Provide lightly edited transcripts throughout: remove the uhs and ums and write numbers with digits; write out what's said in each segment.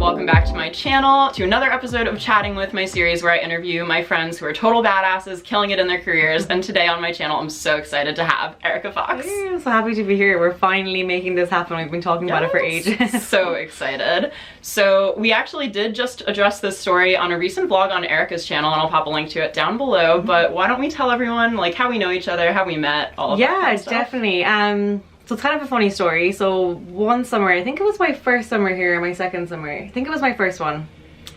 welcome back to my channel, to another episode of Chatting With, my series where I interview my friends who are total badasses, killing it in their careers. And today on my channel, I'm so excited to have Erika Fox. I'm so happy to be here. We're finally making this happen. We've been talking about it for ages. So excited. So we actually did just address this story on a recent vlog on Erika's channel, and I'll pop a link to it down below. But why don't we tell everyone like how we know each other, how we met, all of that kind of stuff. Definitely. So it's kind of a funny story. So one summer, I think it was my first summer here, my second summer. I think it was my first one.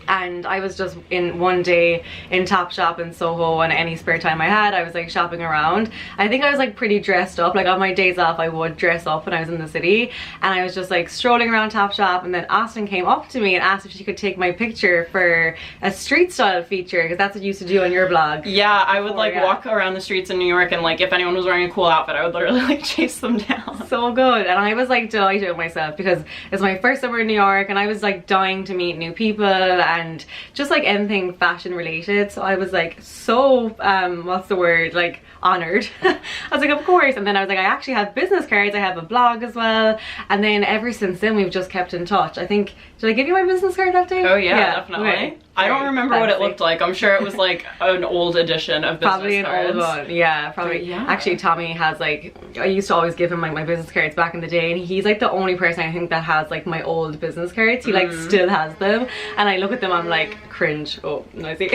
And I was just in one day in Topshop in Soho, and any spare time I had, I was like shopping around. I think I was like pretty dressed up. Like on my days off, I would dress up when I was in the city. And I was just like strolling around Topshop, and then Austen came up to me and asked if she could take my picture for a street style feature, because that's what you used to do on your blog. Yeah, I would like walk around the streets in New York, and like if anyone was wearing a cool outfit, I would literally like chase them down. So good. And I was like delighted with myself because it's my first summer in New York, and I was like dying to meet new people and just like anything fashion related. So I was like so what's the word, like honored. I was like, of course. And then I was like, I actually have business cards, I have a blog as well. And then ever since then we've just kept in touch. I think, did I give you my business card that day? Oh yeah, definitely. Okay. I don't remember what it looked like. I'm sure it was like an old edition of business probably cards. An old one. Yeah, probably. But, yeah. Actually, Tommy has like, I used to always give him like my business cards back in the day, and he's like the only person I think that has like my old business cards. He like still has them, and I look at them, I'm like cringe. Oh, noisy.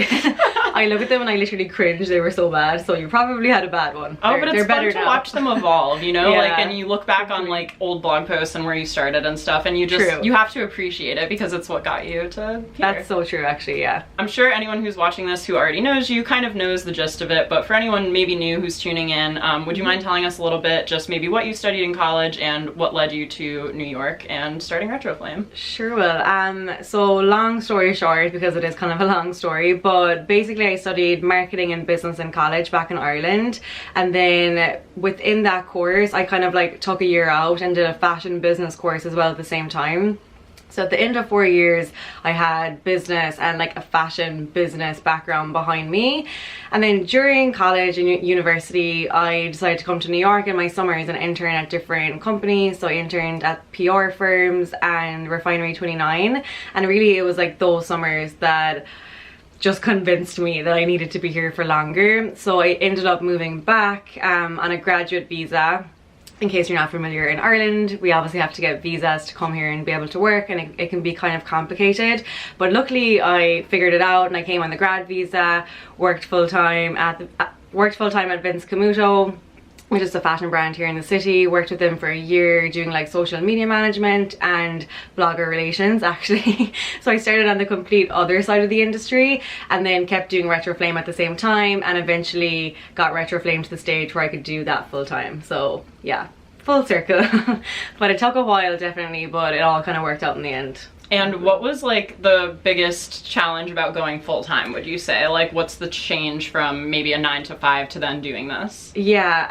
I look at them and I literally cringe. They were so bad. So you probably had a bad one. Oh, but it's fun to watch them evolve, you know? Yeah. Like, and you look back on like old blog posts and where you started and stuff, and you just you have to appreciate it because it's what got you to here. That's so true, actually. Yeah. I'm sure anyone who's watching this who already knows you kind of knows the gist of it, but for anyone maybe new who's tuning in, would you mind telling us a little bit just maybe what you studied in college and what led you to New York and starting Retroflame? Sure will. So long story short, because it is kind of a long story, but basically I studied marketing and business in college back in Ireland, and then within that course I kind of like took a year out and did a fashion business course as well at the same time. So at the end of 4 years, I had business and like a fashion business background behind me. And then during college and university, I decided to come to New York in my summers and intern at different companies. So I interned at PR firms and Refinery 29. And really it was like those summers that just convinced me that I needed to be here for longer. So I ended up moving back on a graduate visa. In case you're not familiar, in Ireland we obviously have to get visas to come here and be able to work, and it can be kind of complicated, but luckily I figured it out and I came on the grad visa, worked full-time at Vince Camuto, which is a fashion brand here in the city. Worked with them for a year doing like social media management and blogger relations actually. So I started on the complete other side of the industry and then kept doing Retroflame at the same time, and eventually got Retroflame to the stage where I could do that full time. So yeah, full circle. But it took a while definitely, but it all kind of worked out in the end. And what was like the biggest challenge about going full-time, would you say? Like what's the change from maybe a 9 to 5 to then doing this? Yeah,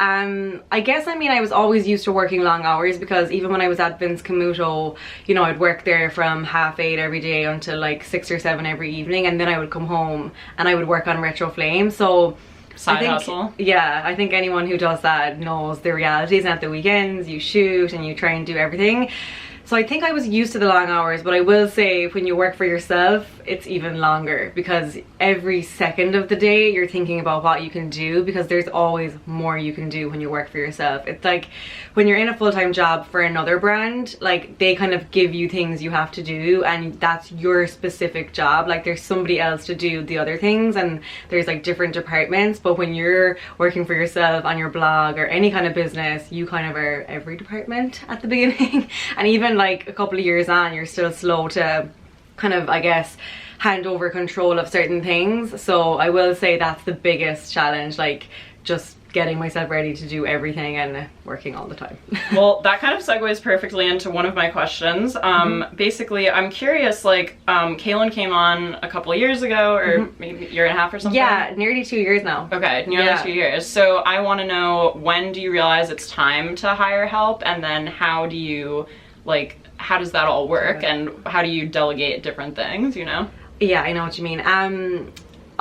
I guess, I mean, I was always used to working long hours, because even when I was at Vince Camuto, you know, I'd work there from 8:30 every day until like 6 or 7 every evening, and then I would come home and I would work on Retroflame. So side hustle. Yeah, I think anyone who does that knows the realities, and at the weekends you shoot and you try and do everything. So I think I was used to the long hours, but I will say when you work for yourself, it's even longer, because every second of the day you're thinking about what you can do, because there's always more you can do when you work for yourself. It's like when you're in a full-time job for another brand, like they kind of give you things you have to do and that's your specific job. Like there's somebody else to do the other things, and there's like different departments. But when you're working for yourself on your blog or any kind of business, you kind of are every department at the beginning. And even like a couple of years on, you're still slow to kind of, I guess, hand over control of certain things. So I will say that's the biggest challenge, like just getting myself ready to do everything and working all the time. Well, that kind of segues perfectly into one of my questions. Basically, I'm curious, like, Kaylin came on a couple of years ago, or maybe a year and a half or something? Yeah, nearly 2 years now. Okay, nearly 2 years. So I want to know, when do you realize it's time to hire help, and then how do you, like, how does that all work, and how do you delegate different things, you know? Yeah, I know what you mean.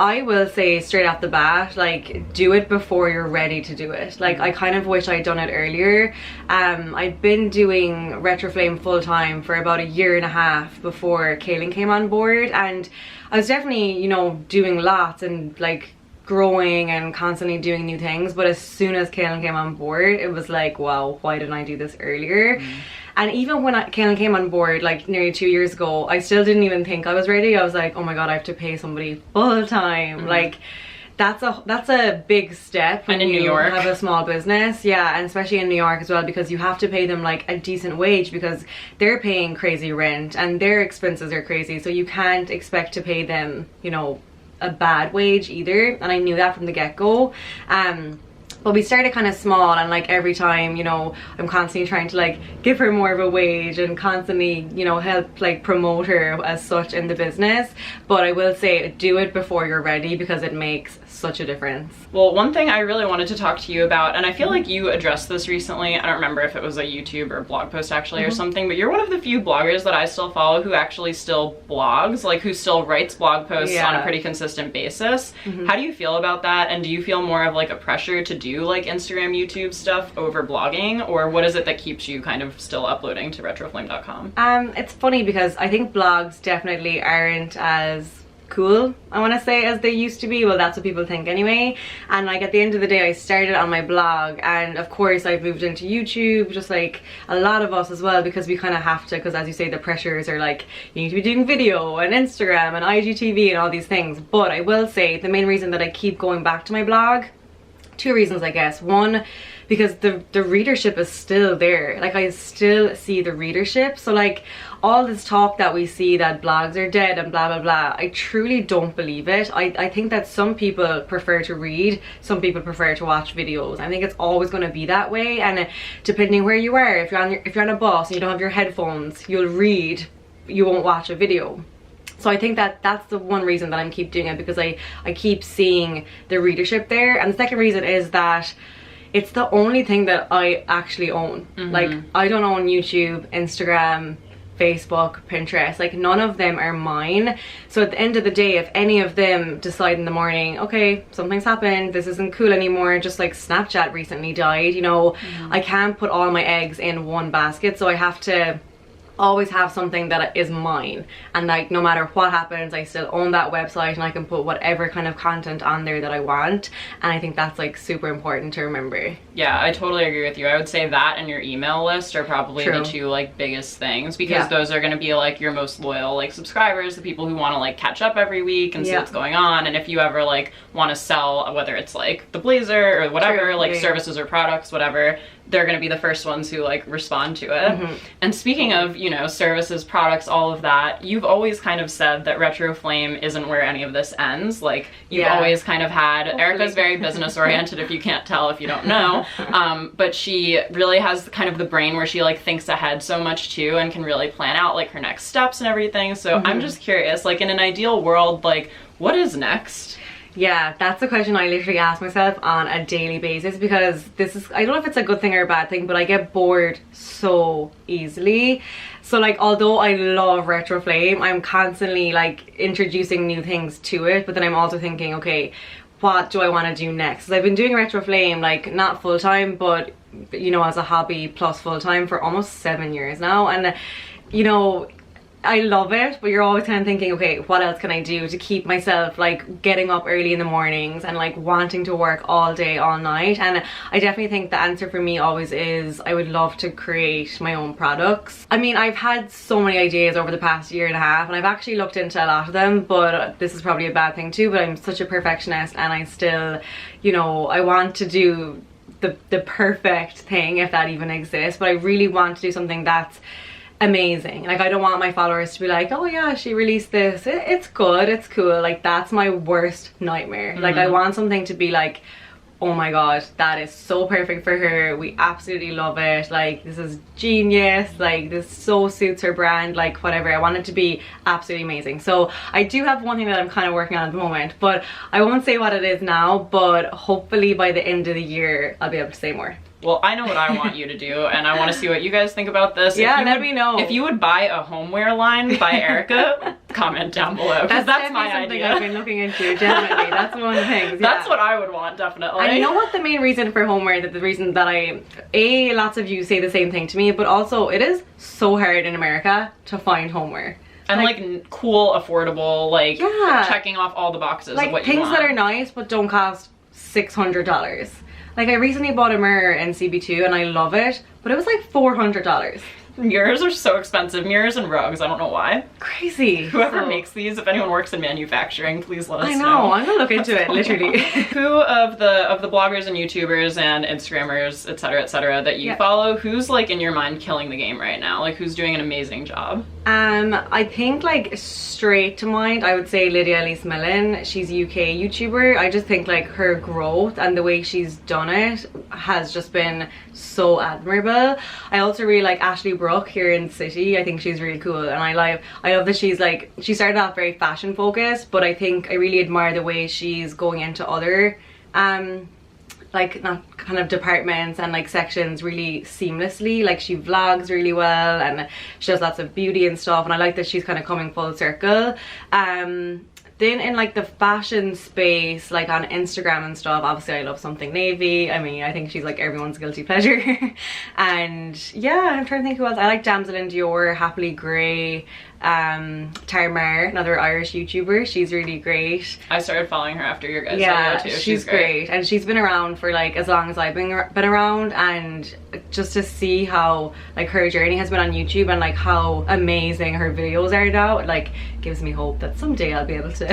I will say straight off the bat, like, do it before you're ready to do it. Like, I kind of wish I'd done it earlier. I'd been doing Retroflame full time for about a year and a half before Kaylin came on board, and I was definitely, you know, doing lots and like growing and constantly doing new things. But as soon as Kaylin came on board, it was like, wow, why didn't I do this earlier? And even when Kaylin came on board like nearly 2 years ago, I still didn't even think I was ready. I was like, oh my god, I have to pay somebody full time. Like, that's a big step when and in New York, have a small business. Yeah, and especially in New York as well, because you have to pay them like a decent wage because they're paying crazy rent and their expenses are crazy. So you can't expect to pay them, you know, a bad wage either. And I knew that from the get-go. But we started kind of small, and like every time, you know, I'm constantly trying to like give her more of a wage and constantly, you know, help like promote her as such in the business. But I will say, do it before you're ready because it makes such a difference. Well, one thing I really wanted to talk to you about, and I feel like you addressed this recently, I don't remember if it was a YouTube or blog post actually or something, but you're one of the few bloggers that I still follow who actually still blogs, like who still writes blog posts on a pretty consistent basis. How do you feel about that? And do you feel more of like a pressure to do like Instagram, YouTube stuff over blogging, or what is it that keeps you kind of still uploading to retroflame.com? It's funny because I think blogs definitely aren't as cool, I want to say, as they used to be. Well, that's what people think anyway. And like at the end of the day, I started on my blog, and of course I've moved into YouTube, just like a lot of us as well, because we kind of have to, because as you say, the pressures are like, you need to be doing video and Instagram and IGTV and all these things. But I will say the main reason that I keep going back to my blog, two reasons I guess. One, because the readership is still there. Like, I still see the readership. So like all this talk that we see that blogs are dead and blah blah blah, I truly don't believe it. I think that some people prefer to read, some people prefer to watch videos. I think it's always going to be that way, and depending where you are, if you're on a bus and you don't have your headphones, you'll read, you won't watch a video. So I think that that's the one reason that I keep doing it, because I keep seeing the readership there. And the second reason is that it's the only thing that I actually own. Like, I don't own YouTube, Instagram, Facebook, Pinterest. Like, none of them are mine. So at the end of the day, if any of them decide in the morning, okay, something's happened, this isn't cool anymore, just like Snapchat recently died, you know, I can't put all my eggs in one basket. So I have to always have something that is mine, and like no matter what happens, I still own that website and I can put whatever kind of content on there that I want. And I think that's like super important to remember. Yeah, I totally agree with you. I would say that and your email list are probably the two like biggest things, because those are going to be like your most loyal like subscribers, the people who want to like catch up every week and see what's going on. And if you ever like want to sell, whether it's like the blazer or whatever, like services or products, whatever, they're going to be the first ones who like respond to it. And speaking of, you know, services, products, all of that, you've always kind of said that Retroflame isn't where any of this ends. Like, you've always kind of had, Erika's very business oriented, if you can't tell, if you don't know, but she really has kind of the brain where she like thinks ahead so much too, and can really plan out like her next steps and everything. So I'm just curious, like in an ideal world, like what is next? Yeah, that's a question I literally ask myself on a daily basis, because this is, I don't know if it's a good thing or a bad thing, but I get bored so easily. So like, although I love Retroflame, I'm constantly like introducing new things to it, but then I'm also thinking, okay, what do I want to do next? So I've been doing Retroflame like not full time, but you know, as a hobby plus full time for almost 7 years now. And you know, I love it, but you're always kind of thinking, okay, what else can I do to keep myself like getting up early in the mornings and like wanting to work all day, all night? And I definitely think the answer for me always is I would love to create my own products. I mean, I've had so many ideas over the past year and a half, and I've actually looked into a lot of them, but this is probably a bad thing too, but I'm such a perfectionist, and I still, you know, I want to do the perfect thing, if that even exists, but I really want to do something that's amazing. Like, I don't want my followers to be like, oh yeah, she released this, it's good, it's cool. Like, that's my worst nightmare. Like, I want something to be like, oh my god, that is so perfect for her, we absolutely love it, like this is genius, like this so suits her brand, like whatever. I want it to be absolutely amazing. So I do have one thing that I'm kind of working on at the moment, but I won't say what it is now, but hopefully by the end of the year I'll be able to say more. Well, I know what I want you to do, and I want to see what you guys think about this. Yeah, let me know. If you would buy a homeware line by Erika, comment down below, because that's my something idea. I've been looking into, definitely. That's one of the things. That's yeah. what I would want, definitely. And you know what the main reason for homeware, that the reason that lots of you say the same thing to me, but also it is so hard in America to find homeware. And like cool, affordable, like checking off all the boxes like of what you things want. that are nice but don't cost $600. Like I recently bought a mirror in CB2 and I love it, but it was like $400. Mirrors are so expensive. Mirrors and rugs, I don't know why. Crazy. Whoever makes these, if anyone works in manufacturing, please let us know. I know, I'm gonna look into it, literally. Who of the bloggers and YouTubers and Instagrammers, etc., that you follow, who's like in your mind killing the game right now? Like who's doing an amazing job? I think like straight to mind, I would say Lydia Elise Millen. She's a UK YouTuber. I just think like her growth and the way she's done it has just been so admirable. I also really like Ashley Brooke here in the city. I think she's really cool, and I love that she's like, she started off very fashion focused, but I think I really admire the way she's going into other like not kind of departments and like sections really seamlessly. Like she vlogs really well and she does lots of beauty and stuff, and I like that she's kind of coming full circle. Then in like the fashion space, like on Instagram and stuff, obviously I love Something Navy. I mean, I think she's like everyone's guilty pleasure. And yeah, I'm trying to think who else. I like Damsel in Dior, Happily Grey, Tarmar, another Irish YouTuber. She's really great. I started following her after your guys' video too. She's great. And she's been around for like as long as I've been around, and just to see how like her journey has been on YouTube and like how amazing her videos are now, like gives me hope that someday I'll be able to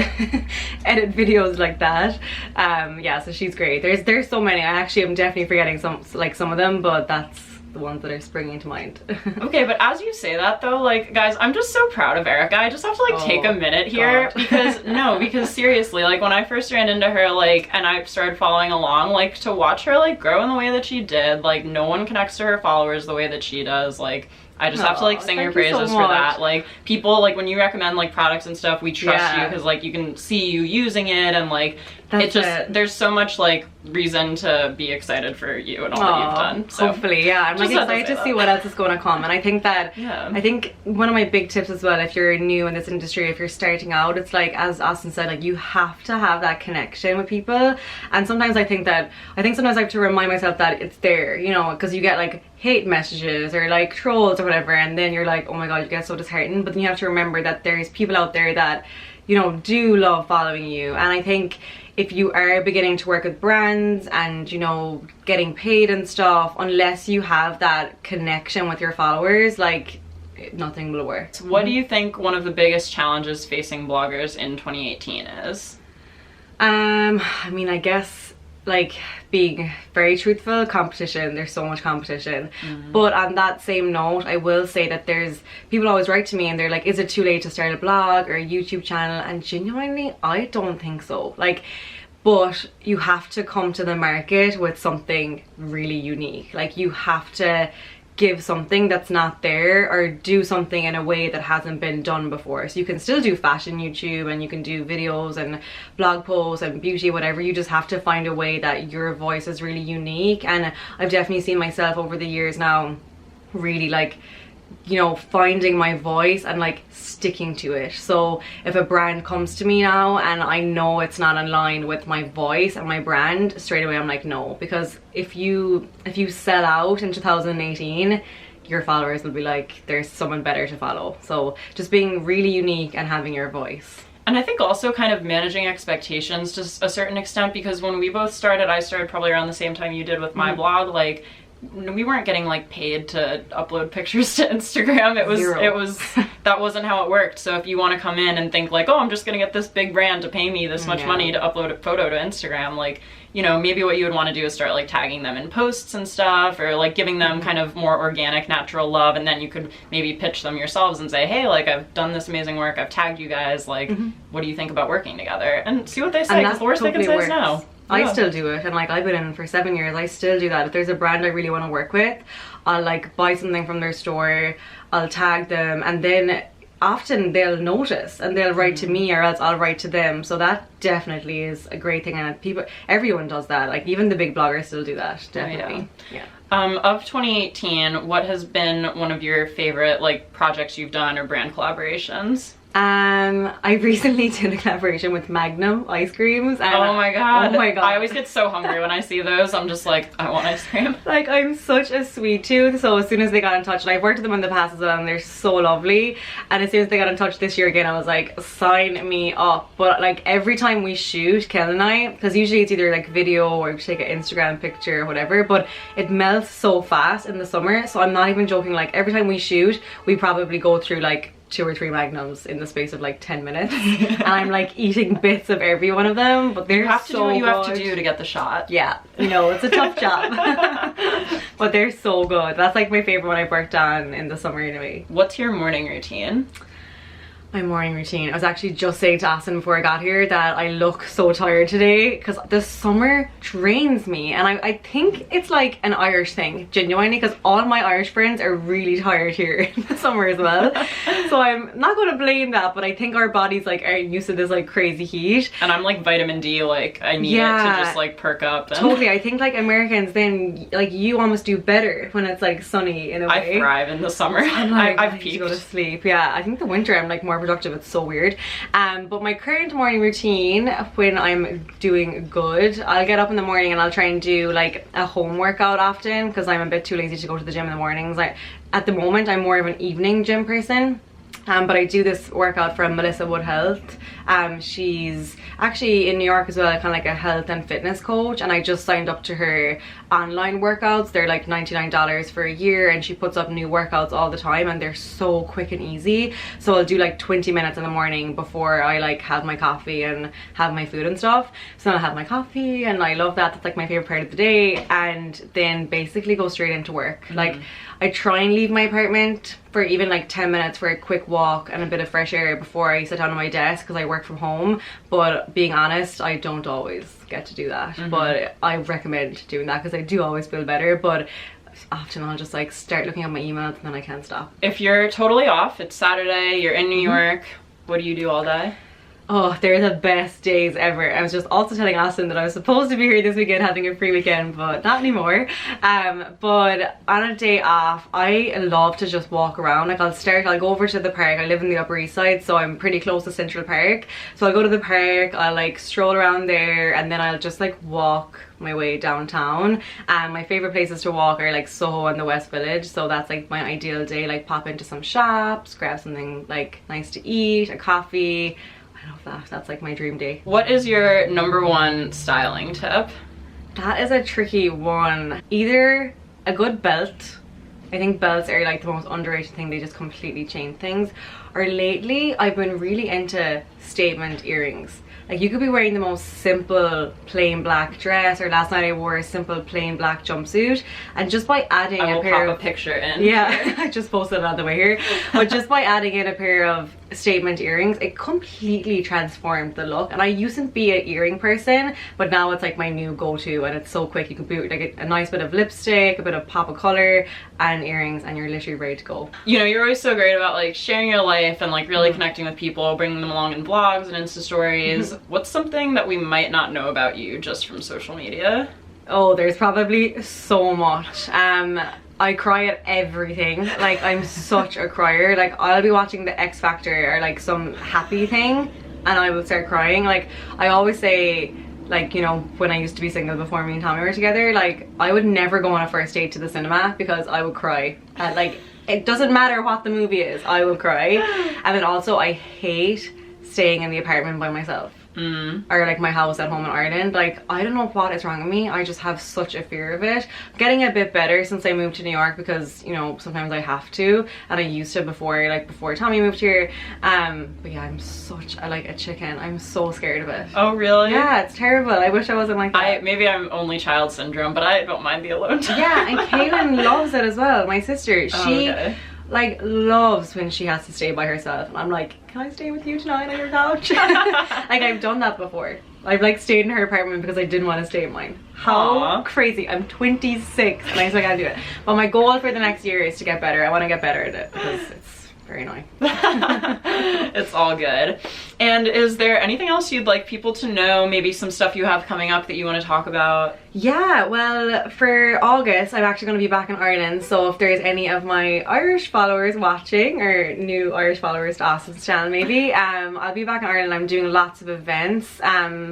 edit videos like that. Yeah, so she's great. There's so many. I actually am definitely forgetting some of them, but that's the ones that are springing to mind. Okay, but as you say that though, like guys, I'm just so proud of Erika. I just have to like take a minute here because seriously, like when I first ran into her, like, and I started following along, like to watch her like grow in the way that she did, like no one connects to her followers the way that she does. Like I just have to like sing your praises for that. Like people, like when you recommend like products and stuff, we trust you because like you can see you using it, and like there's so much like reason to be excited for you and all that you've done. So hopefully, yeah, I'm like excited to see what else is going to come. And I think that I think one of my big tips as well, if you're new in this industry, if you're starting out, it's like, as Austen said, like you have to have that connection with people. And sometimes I think sometimes I have to remind myself that it's there, you know, because you get like hate messages or like trolls or whatever, and then you're like, oh my god, you get so disheartened. But then you have to remember that there's people out there that, you know, do love following you. And I think if you are beginning to work with brands and, you know, getting paid and stuff, unless you have that connection with your followers, like nothing will work. So what do you think one of the biggest challenges facing bloggers in 2018 is? I mean, I guess like being very truthful, competition. There's so much competition. But on that same note, I will say that there's people always write to me and they're like, is it too late to start a blog or a YouTube channel? And genuinely, I don't think so. Like, but you have to come to the market with something really unique. Like you have to give something that's not there, or do something in a way that hasn't been done before. So you can still do fashion YouTube and you can do videos and blog posts and beauty, whatever. You just have to find a way that your voice is really unique. And I've definitely seen myself over the years now really like, you know, finding my voice and like sticking to it. So if a brand comes to me now and I know it's not in line with my voice and my brand, straight away I'm like, no. Because if you sell out in 2018, your followers will be like, there's someone better to follow. So just being really unique and having your voice. And I think also kind of managing expectations to a certain extent, because when we both started, I started probably around the same time you did with my blog, like we weren't getting like paid to upload pictures to Instagram. It was that wasn't how it worked. So if you want to come in and think like, oh, I'm just gonna get this big brand to pay me this much money to upload a photo to Instagram, like, you know, maybe what you would want to do is start like tagging them in posts and stuff, or like giving them kind of more organic, natural love, and then you could maybe pitch them yourselves and say, hey, like I've done this amazing work, I've tagged you guys, like what do you think about working together? And see what they say, because the worst they can say is no. I still do it, and like I've been in for 7 years. I still do that. If there's a brand I really want to work with, I'll like buy something from their store, I'll tag them, and then often they'll notice and they'll write to me, or else I'll write to them. So that definitely is a great thing, and everyone does that. Like even the big bloggers still do that, definitely. Of 2018, what has been one of your favorite like projects you've done or brand collaborations? I recently did a collaboration with Magnum ice creams. And oh my god. Oh my god. I always get so hungry when I see those. I'm just like, I want ice cream. Like, I'm such a sweet tooth, so as soon as they got in touch, and I've worked with them in the past as well, and they're so lovely, and as soon as they got in touch this year again, I was like, sign me up. But like every time we shoot, Kel and I, because usually it's either like video or we take an Instagram picture or whatever, but it melts so fast in the summer, so I'm not even joking, like every time we shoot, we probably go through like 2 or 3 Magnums in the space of like 10 minutes and I'm like eating bits of every one of them, but they're you have to so do what you good. have to do to get the shot. Yeah, you know, it's a tough job. But they're so good. That's like my favorite one I've worked on in the summer anyway. What's your morning routine? My morning routine. I was actually just saying to Austen before I got here that I look so tired today because the summer drains me, and I think it's like an Irish thing, genuinely, because all my Irish friends are really tired here in the summer as well. So I'm not going to blame that, but I think our bodies like aren't used to this like crazy heat. And I'm like vitamin D, like I need it to just like perk up. And totally. I think like Americans, then like you almost do better when it's like sunny in a way. I thrive in the summer. Like, I've I need peaked. to go to sleep. Yeah, I think the winter I'm like more productive. It's so weird. But my current morning routine, when I'm doing good, I'll get up in the morning and I'll try and do like a home workout often because I'm a bit too lazy to go to the gym in the mornings. Like at the moment I'm more of an evening gym person. But I do this workout from Melissa Wood Health. She's actually in New York as well, kind of like a health and fitness coach, and I just signed up to her online workouts. They're like $99 for a year, and she puts up new workouts all the time, and they're so quick and easy. So I'll do like 20 minutes in the morning before I like have my coffee and have my food and stuff. So I'll have my coffee, and I love that. That's like my favorite part of the day, and then basically go straight into work. Like I try and leave my apartment for even like 10 minutes for a quick walk and a bit of fresh air before I sit down at my desk because I work from home. But being honest, I don't always get to do that. But I recommend doing that because I do always feel better. But often I'll just like start looking at my emails and then I can't stop. If you're totally off, it's Saturday, you're in New York, what do you do all day? Oh, they're the best days ever. I was just also telling Austen that I was supposed to be here this weekend having a free weekend, but not anymore. But on a day off, I love to just walk around. Like I'll go over to the park. I live in the Upper East Side, so I'm pretty close to Central Park. So I'll go to the park, I'll like stroll around there, and then I'll just like walk my way downtown. My favorite places to walk are like Soho and the West Village, so that's like my ideal day. Like pop into some shops, grab something like nice to eat, a coffee. I love that. That's like my dream day. What is your #1 styling tip? That is a tricky one. Either a good belt. I think belts are like the most underrated thing. They just completely change things. Or lately, I've been really into statement earrings. Like you could be wearing the most simple plain black dress, or last night I wore a simple plain black jumpsuit, and just by adding I will a pair pop of a picture in. Yeah, I just posted it on the way here. But just by adding in a pair of statement earrings, it completely transformed the look. And I used to be an earring person, but now it's like my new go-to, and it's so quick. You can put like a nice bit of lipstick, a bit of pop of color, and earrings, and you're literally ready to go. You know, you're always so great about like sharing your life and like really connecting with people, bringing them along in vlogs and Insta stories. What's something that we might not know about you just from social media? Oh, there's probably so much. I cry at everything. Like I'm such a crier. Like I'll be watching the X Factor or like some happy thing and I will start crying. Like I always say, like, you know, when I used to be single before me and Tommy were together, like I would never go on a first date to the cinema because I would cry at like, it doesn't matter what the movie is, I will cry. And then also I hate staying in the apartment by myself. Or like my house at home in Ireland. Like I don't know what is wrong with me, I just have such a fear of it. I'm getting a bit better since I moved to New York because, you know, sometimes I have to, and I used to before, like before Tommy moved here. But yeah, I'm such a chicken. I'm so scared of it. Oh really? Yeah, it's terrible. I wish I wasn't like that. Maybe I'm only child syndrome, but I don't mind the alone time. Yeah, and Kaylin loves it as well, my sister. She like loves when she has to stay by herself, and I'm like, can I stay with you tonight on your couch? Like I've done that before. I've like stayed in her apartment because I didn't want to stay in mine. How crazy. I'm 26 and I still gotta do it. But my goal for the next year is to get better. I want to get better at it because very annoying. It's all good. And is there anything else you'd like people to know? Maybe some stuff you have coming up that you want to talk about? Yeah, well, for August, I'm actually going to be back in Ireland. So if there's any of my Irish followers watching, or new Irish followers to Austen's channel maybe, I'll be back in Ireland. I'm doing lots of events.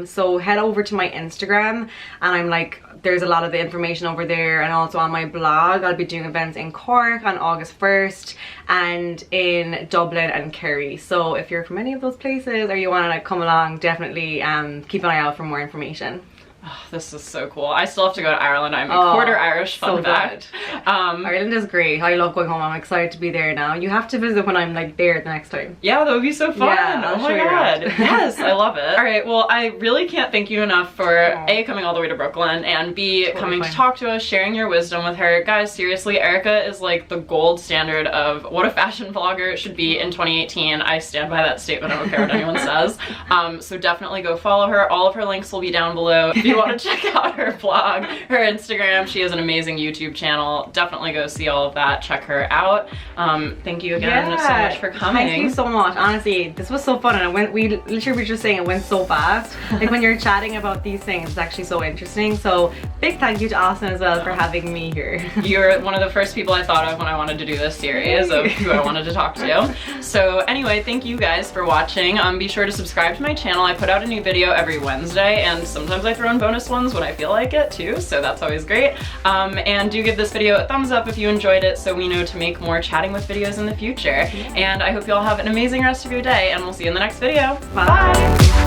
So head over to my Instagram, and I'm like, there's a lot of the information over there, and also on my blog. I'll be doing events in Cork on August 1st and in Dublin and Kerry. So if you're from any of those places or you want to like come along, definitely keep an eye out for more information. Oh, this is so cool. I still have to go to Ireland. I'm a quarter Irish, fun fact. Ireland is great. I love going home. I'm excited to be there now. You have to visit when I'm like there the next time. Yeah, that would be so fun. Yeah, oh my god. Yes, I love it. All right, well, I really can't thank you enough for A, coming all the way to Brooklyn, and B, coming to talk to us, sharing your wisdom with her. Guys, seriously, Erika is like the gold standard of what a fashion vlogger should be in 2018. I stand by that statement. I don't care what anyone says. So definitely go follow her. All of her links will be down below. If you want to check out her blog, her Instagram, she has an amazing YouTube channel. Definitely go see all of that. Check her out. Thank you again so much for coming. Thank you so much. Honestly, this was so fun, and we literally were just saying it went so fast. Like when you're chatting about these things, it's actually so interesting. So big thank you to Austen as well for having me here. You're one of the first people I thought of when I wanted to do this series of who I wanted to talk to. So anyway, thank you guys for watching. Be sure to subscribe to my channel. I put out a new video every Wednesday, and sometimes I throw in bonus ones when I feel like it too, so that's always great. And do give this video a thumbs up if you enjoyed it, so we know to make more chatting with videos in the future. And I hope you all have an amazing rest of your day, and we'll see you in the next video. Bye.